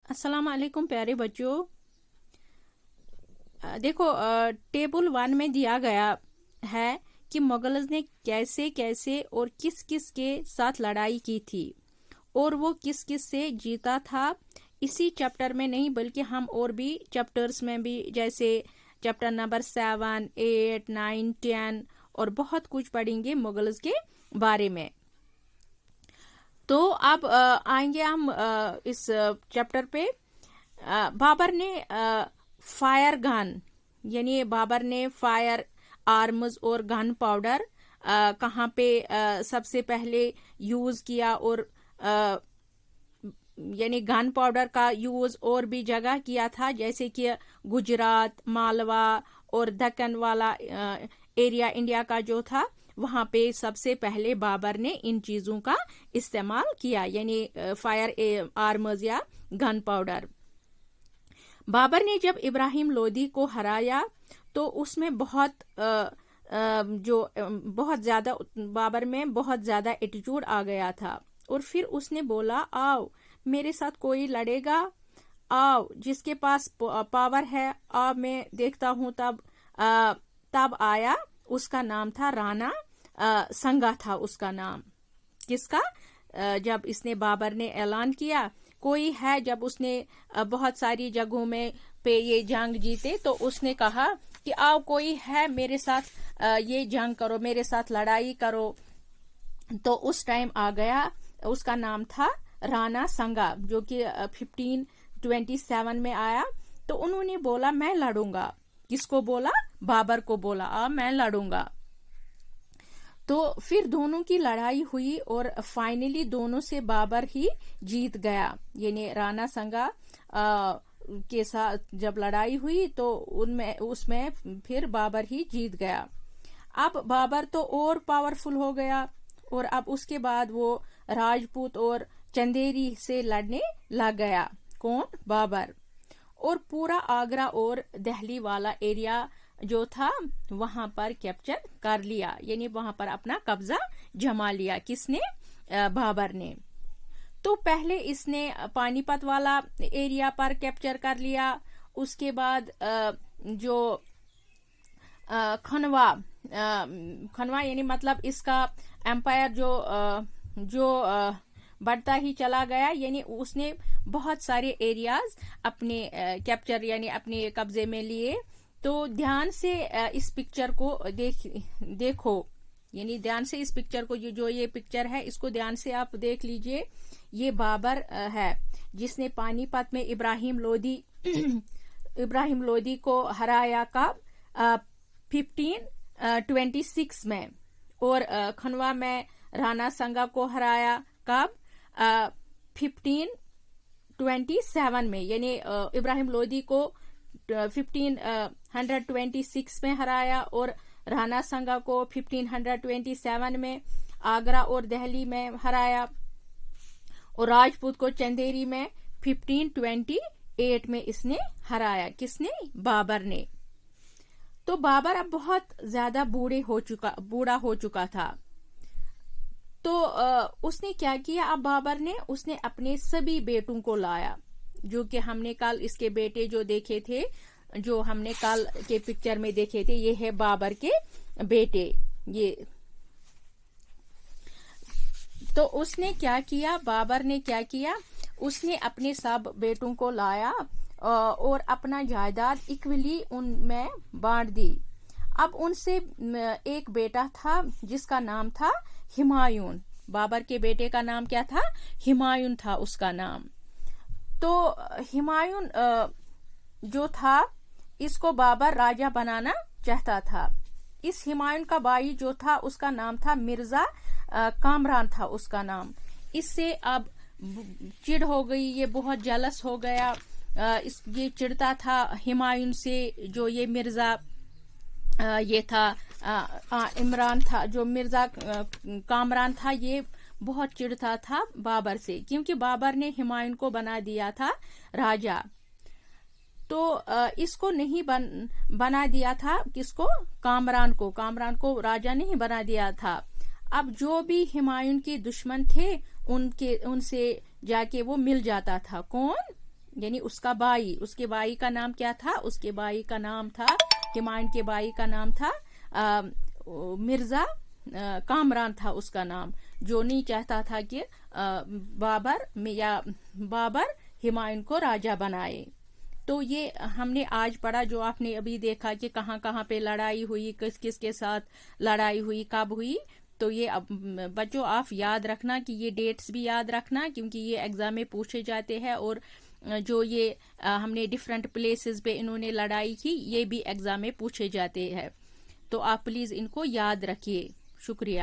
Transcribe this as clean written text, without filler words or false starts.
अस्सलाम वालेकुम प्यारे बच्चों। देखो, टेबल 1 में दिया गया है कि मुगल्स ने कैसे कैसे और किस किस के साथ लड़ाई की थी और वो किस किस से जीता था। इसी चैप्टर में नहीं बल्कि हम और भी चैप्टर्स में भी, जैसे चैप्टर नंबर 7, 8, 9, 10 और बहुत कुछ पढ़ेंगे मुगल्स के बारे में। तो अब आएंगे हम इस चैप्टर पे। बाबर ने फायर गन, यानी बाबर ने फायर आर्म्स और गन पाउडर कहाँ पे सबसे पहले यूज किया, और यानी गन पाउडर का यूज और भी जगह किया था, जैसे कि गुजरात, मालवा और दक्कन वाला एरिया इंडिया का जो था, वहां पे सबसे पहले बाबर ने इन चीजों का इस्तेमाल किया, यानी फायर आर्म्स या गन पाउडर। बाबर ने जब इब्राहिम लोदी को हराया तो उसमें बहुत ज्यादा, बाबर में बहुत ज्यादा एटीट्यूड आ गया था, और फिर उसने बोला, आओ मेरे साथ कोई लड़ेगा, आओ जिसके पास पावर है, आओ मैं देखता हूं। तब आया, उसका नाम था राणा संगा था उसका नाम। किसका? जब इसने बाबर ने ऐलान किया कोई है, जब उसने बहुत सारी जगहों में पे ये जंग जीते, तो उसने कहा कि आओ कोई है मेरे साथ ये जंग करो, मेरे साथ लड़ाई करो। तो उस टाइम आ गया, उसका नाम था राणा संगा, जो कि 1527 में आया। तो उन्होंने बोला मैं लड़ूंगा। किसको बोला? बाबर को बोला मैं लड़ूंगा। तो फिर दोनों की लड़ाई हुई और फाइनली दोनों से बाबर ही जीत गया, यानी राणा संगा के साथ जब लड़ाई हुई तो उसमें फिर बाबर ही जीत गया। अब बाबर तो और पावरफुल हो गया, और अब उसके बाद वो राजपूत और चंदेरी से लड़ने लग गया। कौन? बाबर। और पूरा आगरा और दिल्ली वाला एरिया जो था वहां पर कैप्चर कर लिया, यानी वहां पर अपना कब्जा जमा लिया। किसने? बाबर ने। तो पहले इसने पानीपत वाला एरिया पर कैप्चर कर लिया, उसके बाद जो खनवा यानी मतलब इसका एम्पायर जो बढ़ता ही चला गया, यानी उसने बहुत सारे एरियाज अपने कैप्चर यानी अपने कब्जे में लिए। तो ध्यान से इस पिक्चर को देखो, यानी ध्यान से इस पिक्चर को, जो ये पिक्चर है इसको ध्यान से आप देख लीजिए। ये बाबर है जिसने पानीपत में इब्राहिम लोदी को हराया कब? 1526 में। और खनवा में राणा संगा को हराया कब? 1527 में, यानी इब्राहिम लोदी को 1526 में हराया और राणा संगा को 1527 में आगरा और दिल्ली में हराया, और राजपूत को चंदेरी में 1528 में इसने हराया। किसने? बाबर ने। तो बाबर अब बहुत ज्यादा बूढ़ा हो चुका था। तो उसने क्या किया? अब बाबर ने उसने अपने सभी बेटों को लाया, जो कि हमने कल इसके बेटे जो देखे थे, जो हमने कल के पिक्चर में देखे थे, ये है बाबर के बेटे। ये तो उसने क्या किया? बाबर ने क्या किया? उसने अपने सब बेटों को लाया और अपना जायदाद इक्वली उनमें बांट दी। अब उनसे एक बेटा था जिसका नाम था हुमायूं। बाबर के बेटे का नाम क्या था? हुमायूं था उसका नाम। तो हुमायूं जो था, इसको बाबर राजा बनाना चाहता था। इस हुमायूं का भाई जो था उसका नाम था मिर्जा कामरान था उसका नाम। इससे अब चिढ़ हो गई, ये बहुत जेलस हो गया। ये चिढ़ता था हुमायूं से, जो ये मिर्जा ये था इमरान था, जो मिर्जा कामरान था, ये बहुत चिढ़ता था बाबर से, क्योंकि बाबर ने हुमायूं को बना दिया था राजा। तो इसको नहीं बना दिया था। किसको? कामरान को राजा नहीं बना दिया था। अब जो भी हुमायूं के दुश्मन थे उनसे जाके वो मिल जाता था। कौन? یعنی اس کا بائی، اس کے بائی کا نام کیا تھا؟ اس کے بائی کا نام تھا، ہمایوں کے بائی کا نام تھا مرزا کامران تھا اس کا نام، جو نہیں چاہتا تھا کہ بابر ہمایوں کو راجا بنائے۔ تو یہ ہم نے آج پڑھا، جو آپ نے ابھی دیکھا کہ کہاں کہاں پہ لڑائی ہوئی، کس کس کے ساتھ لڑائی ہوئی، کب ہوئی۔ تو یہ بچوں آپ یاد رکھنا کہ یہ ڈیٹس بھی یاد رکھنا، کیونکہ یہ ایگزام میں پوچھے جاتے ہیں، اور جو یہ ہم نے ڈفرینٹ پلیسز پہ انہوں نے لڑائی کی، یہ بھی ایگزام میں پوچھے جاتے ہیں۔ تو آپ پلیز ان کو یاد رکھیے۔ شکریہ۔